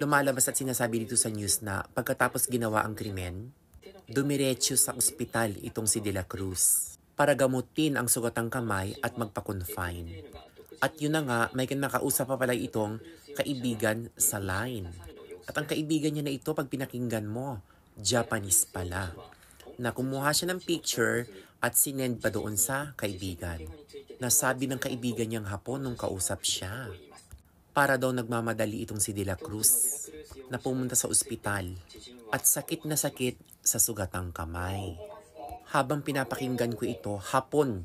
Lumalabas at sinasabi dito sa news na pagkatapos ginawa ang krimen, dumiretso sa ospital itong si De La Cruz para gamutin ang sugatang kamay at magpa-confine. At yun na nga, may nakausap pa pala itong kaibigan sa line. At ang kaibigan niya na ito, pag pinakinggan mo, Japanese pala. Na kumuha siya ng picture at sinend pa doon sa kaibigan. Nasabi ng kaibigan niyang Hapon nung kausap siya. Para daw nagmamadali itong si De La Cruz na pumunta sa ospital at sakit na sakit sa sugatang kamay. Habang pinapakinggan ko ito, Hapon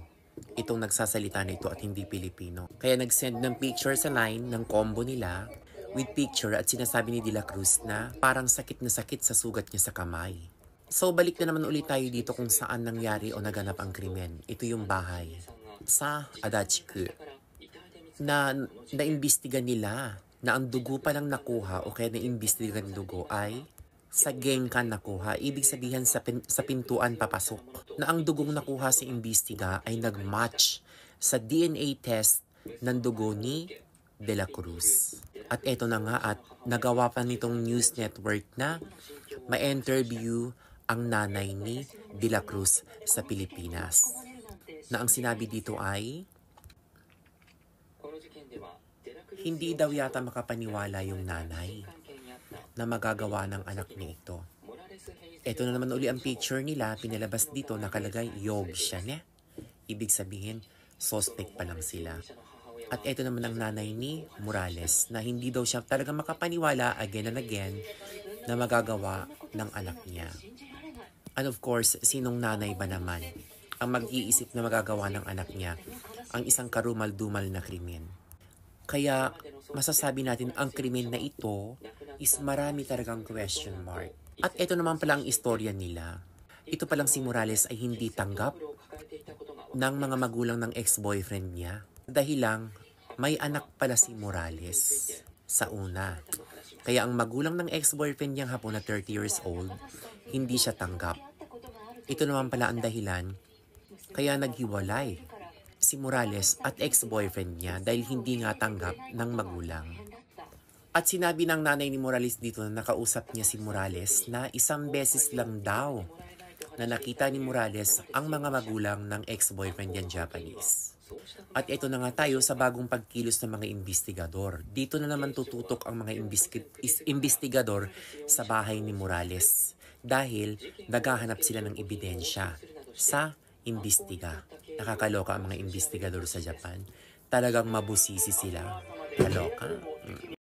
itong nagsasalita na ito at hindi Pilipino. Kaya nag-send ng picture sa line ng combo nila with picture at sinasabi ni De La Cruz na parang sakit na sakit sa sugat niya sa kamay. So balik na naman ulit tayo dito kung saan nangyari o naganap ang krimen. Ito yung bahay sa Adachi-ku na naimbestiga nila na ang dugo palang nakuha o kaya naimbestiga ng dugo ay sa genkan nakuha. Ibig sabihin sa pintuan papasok. Na ang dugong nakuha sa imbestiga ay nag-match sa DNA test ng dugo ni De La Cruz. At eto na nga at nagawa pa nitong news network na ma-interview ang nanay ni De La Cruz sa Pilipinas. Na ang sinabi dito ay hindi daw yata makapaniwala yung nanay na magagawa ng anak niya ito. Ito na naman uli ang picture nila, pinalabas dito, nakalagay, Yog siya niya. Ibig sabihin, suspect pa lang sila. At ito naman ang nanay ni Morales na hindi daw siya talaga makapaniwala again and again na magagawa ng anak niya. And of course, sinong nanay ba naman ang mag-iisip na magagawa ng anak niya ang isang karumal-dumal na krimen? Kaya masasabi natin ang krimen na ito is marami talagang question mark. At ito naman pala ang istorya nila. Ito palang si Morales ay hindi tanggap ng mga magulang ng ex-boyfriend niya. Dahil lang may anak pala si Morales sa una. Kaya ang magulang ng ex-boyfriend niyang Hapon na 30 years old, hindi siya tanggap. Ito naman pala ang dahilan kaya naghiwalay si Morales at ex-boyfriend niya dahil hindi nga tanggap ng magulang. At sinabi ng nanay ni Morales dito na nakausap niya si Morales na isang beses lang daw na nakita ni Morales ang mga magulang ng ex-boyfriend niyang Japanese. At ito na nga tayo sa bagong pagkilos ng mga investigador. Dito na naman tututok ang mga investigador sa bahay ni Morales dahil naghahanap sila ng ebidensya sa imbestiga. Nakakaloka ang mga investigador sa Japan. Talagang mabusisi sila. Kaloka.